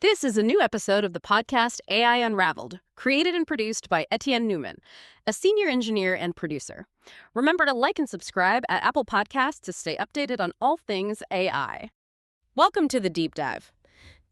This is a new episode of the podcast AI Unraveled, created and produced by Etienne Newman, a senior engineer and producer. Remember to like and subscribe at Apple Podcasts to stay updated on all things AI. Welcome to the deep dive.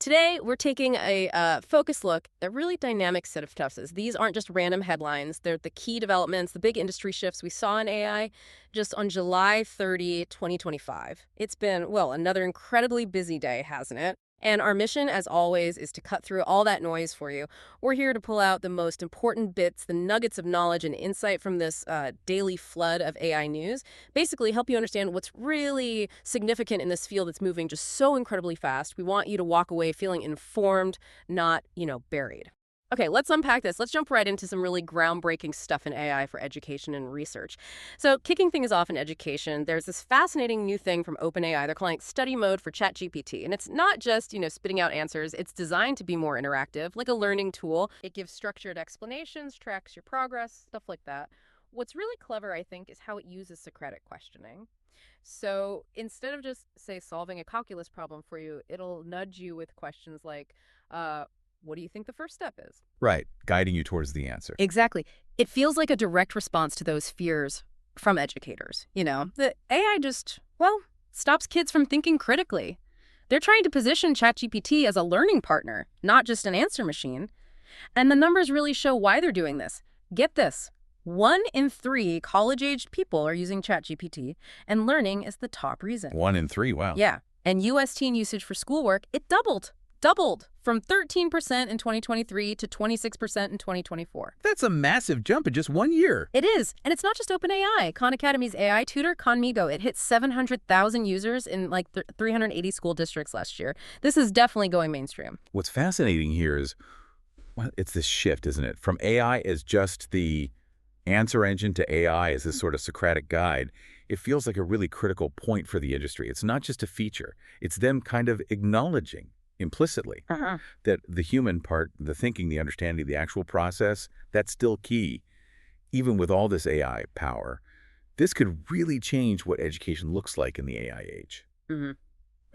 Today, we're taking a focused look at a really dynamic set of stuffs. These aren't just random headlines. They're the key developments, the big industry shifts we saw in AI just on July 30, 2025. It's been, well, another incredibly busy day, hasn't it? And our mission, as always, is to cut through all that noise for you. We're here to pull out the most important bits, the nuggets of knowledge and insight from this daily flood of AI news. Basically, help you understand what's really significant in this field that's moving just so incredibly fast. We want you to walk away feeling informed, not, buried. Okay, let's unpack this. Let's jump right into some really groundbreaking stuff in AI for education and research. So kicking things off in education, there's this fascinating new thing from OpenAI. They're calling it study mode for ChatGPT. And it's not just, spitting out answers. It's designed to be more interactive, like a learning tool. It gives structured explanations, tracks your progress, stuff like that. What's really clever, I think, is how it uses Socratic questioning. So instead of just, say, solving a calculus problem for you, it'll nudge you with questions like, what do you think the first step is? Right, guiding you towards the answer. Exactly. It feels like a direct response to those fears from educators. The AI just, stops kids from thinking critically. They're trying to position ChatGPT as a learning partner, not just an answer machine. And the numbers really show why they're doing this. Get this. 1 in 3 college-aged people are using ChatGPT, and learning is the top reason. 1 in 3, wow. Yeah. And U.S. teen usage for schoolwork, it doubled from 13% in 2023 to 26% in 2024. That's a massive jump in just 1 year. It is. And it's not just OpenAI. Khan Academy's AI tutor, Khanmigo, it hit 700,000 users in 380 school districts last year. This is definitely going mainstream. What's fascinating here is, it's this shift, isn't it? From AI as just the answer engine to AI as this sort of Socratic guide. It feels like a really critical point for the industry. It's not just a feature. It's them kind of acknowledging implicitly that the human part, the thinking, the understanding, the actual process, that's still key. Even with all this AI power, this could really change what education looks like in the AI age. And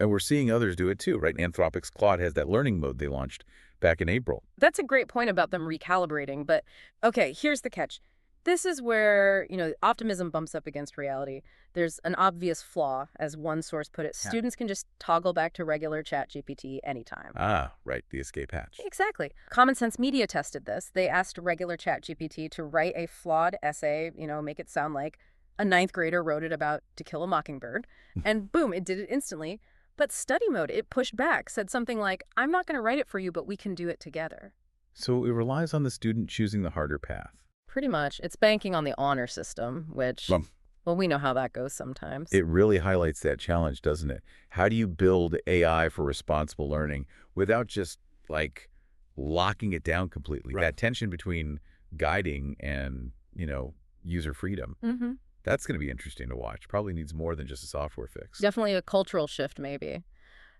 we're seeing others do it too, right? Anthropic's Claude has that learning mode they launched back in April. That's a great point about them recalibrating, but okay, here's the catch. This is where, optimism bumps up against reality. There's an obvious flaw, as one source put it. Students can just toggle back to regular ChatGPT anytime. Ah, right, the escape hatch. Exactly. Common Sense Media tested this. They asked regular ChatGPT to write a flawed essay, make it sound like a 9th grader wrote it about To Kill a Mockingbird. And boom, it did it instantly. But study mode, it pushed back, said something like, I'm not going to write it for you, but we can do it together. So it relies on the student choosing the harder path. Pretty much. It's banking on the honor system, which, we know how that goes sometimes. It really highlights that challenge, doesn't it? How do you build AI for responsible learning without just, locking it down completely? Right. That tension between guiding and, user freedom. That's going to be interesting to watch. Probably needs more than just a software fix. Definitely a cultural shift, maybe.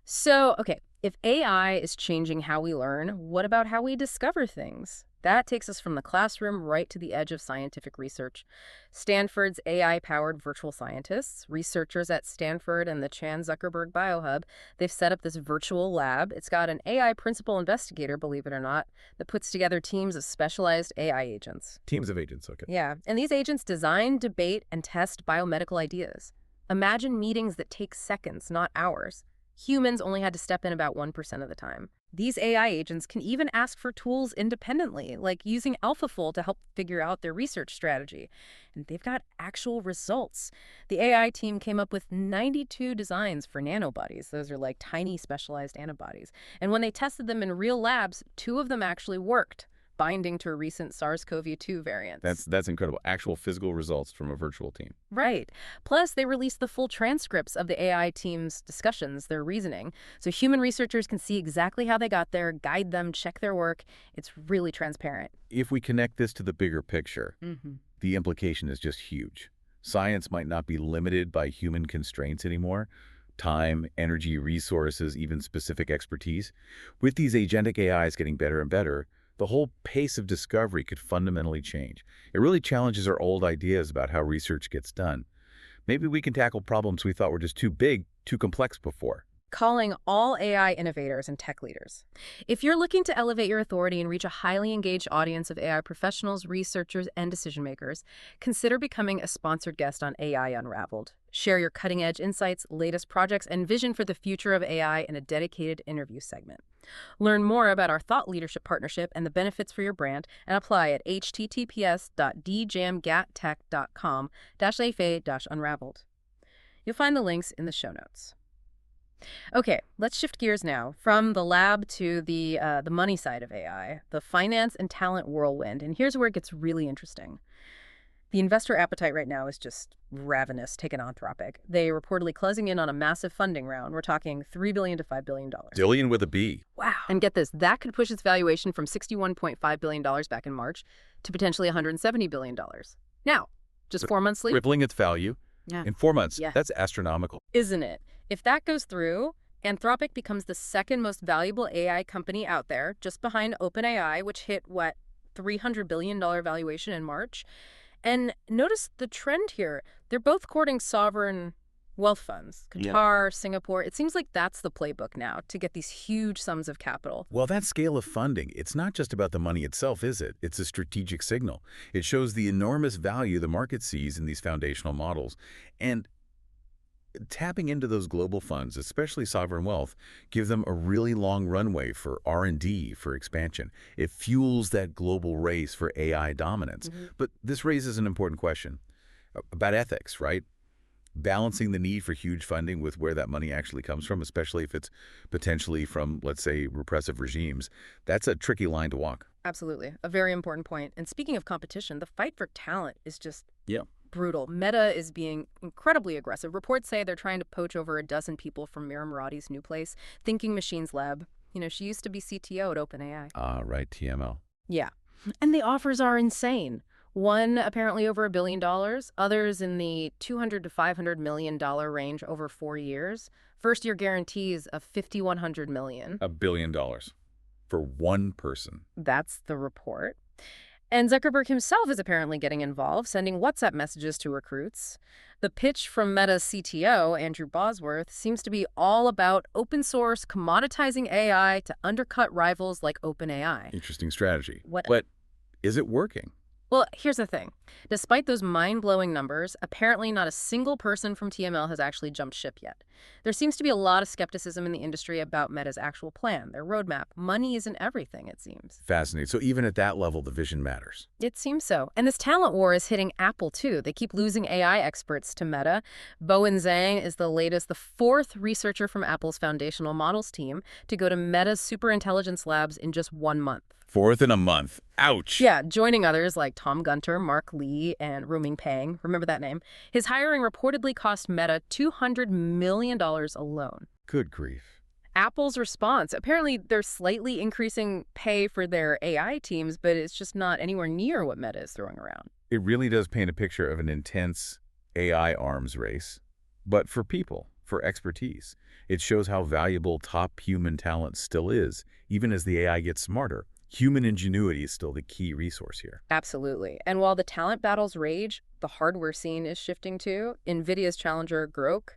So, okay, if AI is changing how we learn, what about how we discover things? That takes us from the classroom right to the edge of scientific research. Stanford's AI-powered virtual scientists, researchers at Stanford and the Chan Zuckerberg Biohub, they've set up this virtual lab. It's got an AI principal investigator, believe it or not, that puts together teams of specialized AI agents. Teams of agents, okay. Yeah, and these agents design, debate, and test biomedical ideas. Imagine meetings that take seconds, not hours. Humans only had to step in about 1% of the time. These AI agents can even ask for tools independently, like using AlphaFold to help figure out their research strategy. And they've got actual results. The AI team came up with 92 designs for nanobodies. Those are like tiny specialized antibodies. And when they tested them in real labs, 2 of them actually worked, binding to a recent SARS-CoV-2 variant. That's incredible. Actual physical results from a virtual team. Right. Plus, they released the full transcripts of the AI team's discussions, their reasoning, so human researchers can see exactly how they got there, guide them, check their work. It's really transparent. If we connect this to the bigger picture, the implication is just huge. Science might not be limited by human constraints anymore. Time, energy, resources, even specific expertise. With these agentic AIs getting better and better, the whole pace of discovery could fundamentally change. It really challenges our old ideas about how research gets done. Maybe we can tackle problems we thought were just too big, too complex before. calling all AI innovators and tech leaders. If you're looking to elevate your authority and reach a highly engaged audience of AI professionals, researchers, and decision makers, consider becoming a sponsored guest on AI Unraveled. Share your cutting-edge insights, latest projects, and vision for the future of AI in a dedicated interview segment. Learn more about our thought leadership partnership and the benefits for your brand, and apply at https://djamgattech.com/afa-unraveled. You'll find the links in the show notes. Okay, let's shift gears now from the lab to the money side of AI, the finance and talent whirlwind. And here's where it gets really interesting. The investor appetite right now is just ravenous. Take an Anthropic. They reportedly closing in on a massive funding round. We're talking $3 billion to $5 billion. Billion with a B. Wow. And get this, that could push its valuation from $61.5 billion back in March to potentially $170 billion. Now, just 4 months later. Tripling its value in 4 months. Yeah. That's astronomical. Isn't it? If that goes through, Anthropic becomes the second most valuable AI company out there, just behind OpenAI, which hit, $300 billion valuation in March. And notice the trend here. They're both courting sovereign wealth funds. Qatar, Singapore. It seems like that's the playbook now to get these huge sums of capital. Well, that scale of funding, it's not just about the money itself, is it? It's a strategic signal. It shows the enormous value the market sees in these foundational models. And tapping into those global funds, especially sovereign wealth, gives them a really long runway for R&D, for expansion. It fuels that global race for AI dominance. But this raises an important question about ethics, right? Balancing the need for huge funding with where that money actually comes from, especially if it's potentially from, let's say, repressive regimes. That's a tricky line to walk. Absolutely. A very important point. And speaking of competition, the fight for talent is just brutal. Meta is being incredibly aggressive. Reports say they're trying to poach over a dozen people from Mira Murati's new place, Thinking Machines Lab. You know, she used to be CTO at OpenAI. Right, TML. Yeah. And the offers are insane. One apparently over $1 billion, others in the $200 to $500 million range over 4 years. First-year guarantees of $5,100 million. $1 billion for one person. That's the report. And Zuckerberg himself is apparently getting involved, sending WhatsApp messages to recruits. The pitch from Meta's CTO, Andrew Bosworth, seems to be all about open source, commoditizing AI to undercut rivals like OpenAI. Interesting strategy. What? But is it working? Well, here's the thing. Despite those mind-blowing numbers, apparently not a single person from TML has actually jumped ship yet. There seems to be a lot of skepticism in the industry about Meta's actual plan, their roadmap. Money isn't everything, it seems. Fascinating. So even at that level, the vision matters. It seems so. And this talent war is hitting Apple, too. They keep losing AI experts to Meta. Bowen Zhang is the fourth researcher from Apple's foundational models team to go to Meta's superintelligence labs in just 1 month. Fourth in a month. Ouch. Yeah, joining others like Tom Gunter, Mark Lee, and Ruming Pang. Remember that name? His hiring reportedly cost Meta $200 million alone. Good grief. Apple's response, apparently they're slightly increasing pay for their AI teams, but it's just not anywhere near what Meta is throwing around. It really does paint a picture of an intense AI arms race, but for people, for expertise. It shows how valuable top human talent still is, even as the AI gets smarter. Human ingenuity is still the key resource here. Absolutely. And while the talent battles rage, the hardware scene is shifting too. Nvidia's challenger, Groq,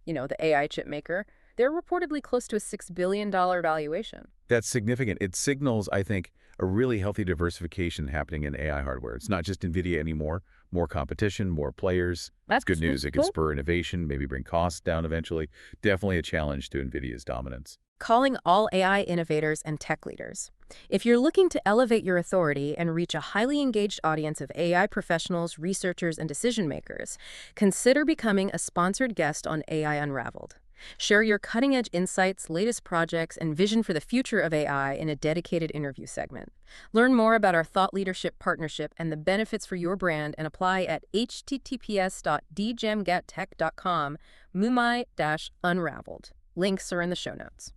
the AI chip maker, they're reportedly close to a $6 billion valuation. That's significant. It signals, I think, a really healthy diversification happening in AI hardware. It's not just Nvidia anymore. More competition, more players. That's good news. It can spur innovation, maybe bring costs down eventually. Definitely a challenge to Nvidia's dominance. Calling all AI innovators and tech leaders. If you're looking to elevate your authority and reach a highly engaged audience of AI professionals, researchers, and decision makers, consider becoming a sponsored guest on AI Unraveled. Share your cutting-edge insights, latest projects, and vision for the future of AI in a dedicated interview segment. Learn more about our thought leadership partnership and the benefits for your brand and apply at https://djamgattech.com/mumai-unraveled. Links are in the show notes.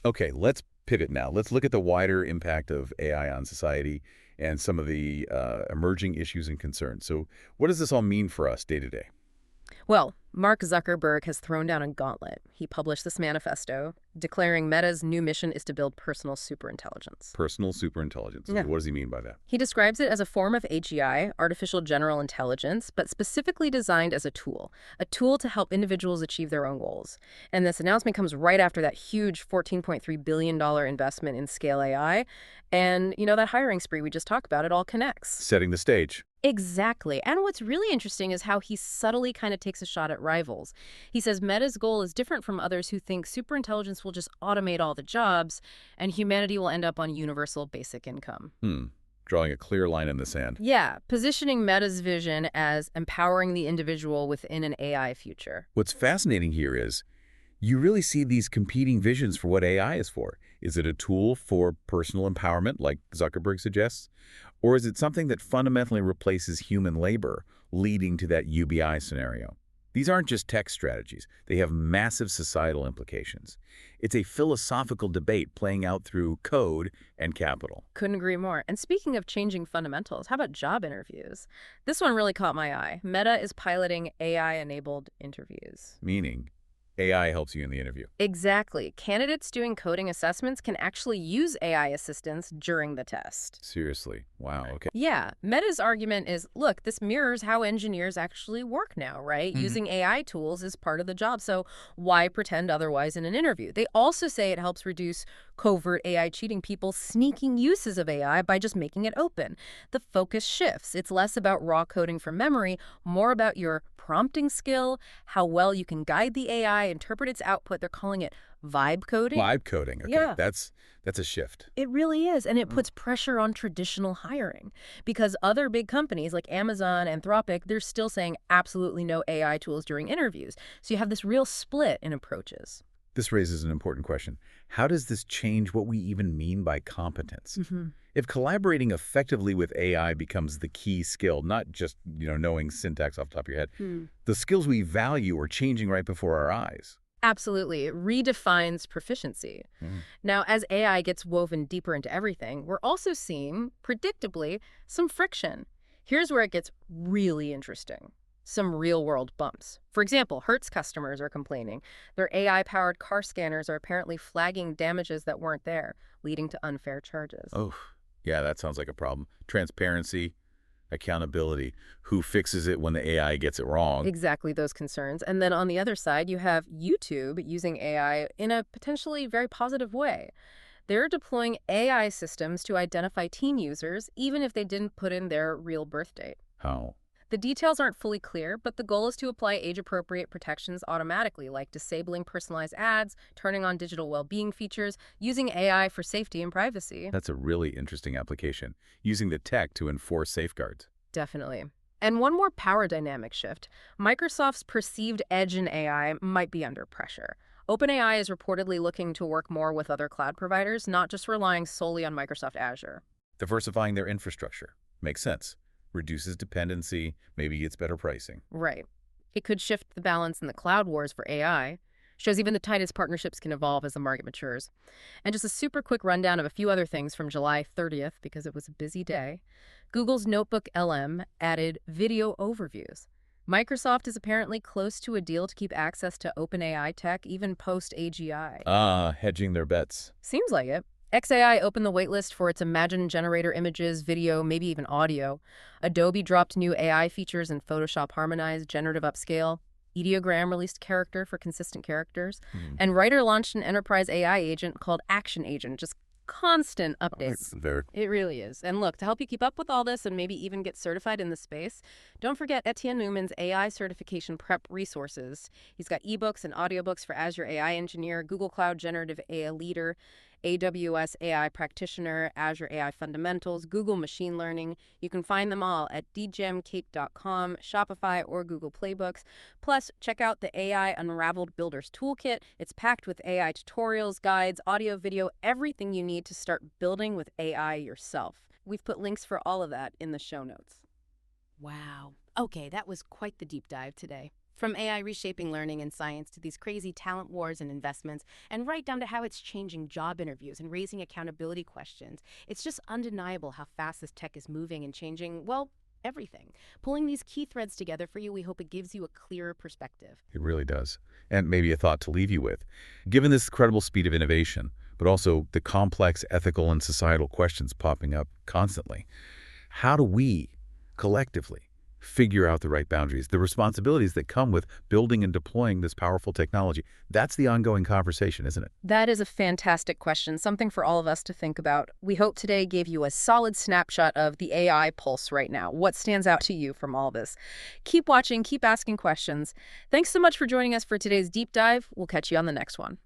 Okay, let's pivot now. Let's look at the wider impact of AI on society and some of the emerging issues and concerns. So what does this all mean for us day to day? Well, Mark Zuckerberg has thrown down a gauntlet. He published this manifesto, declaring Meta's new mission is to build personal superintelligence. Personal superintelligence. Yeah. What does he mean by that? He describes it as a form of AGI, artificial general intelligence, but specifically designed as a tool to help individuals achieve their own goals. And this announcement comes right after that huge $14.3 billion investment in Scale AI. And, that hiring spree we just talked about, it all connects. Setting the stage. Exactly. And what's really interesting is how he subtly kind of takes a shot at rivals. He says Meta's goal is different from others who think superintelligence will just automate all the jobs and humanity will end up on universal basic income. Drawing a clear line in the sand. Yeah, positioning Meta's vision as empowering the individual within an AI future. What's fascinating here is you really see these competing visions for what AI is for. Is it a tool for personal empowerment, like Zuckerberg suggests? Or is it something that fundamentally replaces human labor, leading to that UBI scenario? These aren't just tech strategies. They have massive societal implications. It's a philosophical debate playing out through code and capital. Couldn't agree more. And speaking of changing fundamentals, how about job interviews? This one really caught my eye. Meta is piloting AI-enabled interviews. Meaning, AI helps you in the interview. Exactly. Candidates doing coding assessments can actually use AI assistance during the test. Seriously. Wow. Okay. Yeah. Meta's argument is, look, this mirrors how engineers actually work now, right? Using AI tools is part of the job, so why pretend otherwise in an interview? They also say it helps reduce covert AI cheating, people sneaking uses of AI by just making it open. The focus shifts. It's less about raw coding from memory, more about your prompting skill, how well you can guide the AI, interpret its output. They're calling it vibe coding. Vibe coding. Okay. Yeah. That's a shift. It really is, and it puts pressure on traditional hiring because other big companies like Amazon, Anthropic, they're still saying absolutely no AI tools during interviews. So you have this real split in approaches. This raises an important question. How does this change what we even mean by competence? If collaborating effectively with AI becomes the key skill, not just, knowing syntax off the top of your head, the skills we value are changing right before our eyes. Absolutely. It redefines proficiency. Now, as AI gets woven deeper into everything, we're also seeing, predictably, some friction. Here's where it gets really interesting. Some real-world bumps. For example, Hertz customers are complaining. Their AI-powered car scanners are apparently flagging damages that weren't there, leading to unfair charges. Oh, yeah, that sounds like a problem. Transparency, accountability. Who fixes it when the AI gets it wrong? Exactly those concerns. And then on the other side, you have YouTube using AI in a potentially very positive way. They're deploying AI systems to identify teen users, even if they didn't put in their real birth date. How? The details aren't fully clear, but the goal is to apply age-appropriate protections automatically, like disabling personalized ads, turning on digital well-being features, using AI for safety and privacy. That's a really interesting application, using the tech to enforce safeguards. Definitely. And one more power dynamic shift. Microsoft's perceived edge in AI might be under pressure. OpenAI is reportedly looking to work more with other cloud providers, not just relying solely on Microsoft Azure. Diversifying their infrastructure. Makes sense. Reduces dependency, maybe gets better pricing. Right. It could shift the balance in the cloud wars for AI. Shows even the tightest partnerships can evolve as the market matures. And just a super quick rundown of a few other things from July 30th, because it was a busy day. Google's Notebook LM added video overviews. Microsoft is apparently close to a deal to keep access to OpenAI tech, even post-AGI. Hedging their bets. Seems like it. XAI opened the waitlist for its Imagine generator images, video, maybe even audio. Adobe dropped new AI features in Photoshop Harmonized, Generative Upscale. Ideogram released character for consistent characters. And Writer launched an enterprise AI agent called Action Agent, just constant updates. It really is. And look, to help you keep up with all this and maybe even get certified in the space, don't forget Etienne Newman's AI certification prep resources. He's got ebooks and audiobooks for Azure AI Engineer, Google Cloud Generative AI Leader, AWS AI Practitioner, Azure AI Fundamentals, Google Machine Learning. You can find them all at dgemcape.com, Shopify, or Google Playbooks. Plus, check out the AI Unraveled Builders Toolkit. It's packed with AI tutorials, guides, audio, video, everything you need to start building with AI yourself. We've put links for all of that in the show notes. Wow. Okay, that was quite the deep dive today. From AI reshaping learning and science to these crazy talent wars and investments, and right down to how it's changing job interviews and raising accountability questions. It's just undeniable how fast this tech is moving and changing, well, everything. Pulling these key threads together for you, we hope it gives you a clearer perspective. It really does. And maybe a thought to leave you with. Given this incredible speed of innovation, but also the complex ethical and societal questions popping up constantly, how do we, collectively, figure out the right boundaries, the responsibilities that come with building and deploying this powerful technology? That's the ongoing conversation, isn't it? That is a fantastic question, something for all of us to think about. We hope today gave you a solid snapshot of the AI pulse right now. What stands out to you from all this? Keep watching, keep asking questions. Thanks so much for joining us for today's deep dive. We'll catch you on the next one.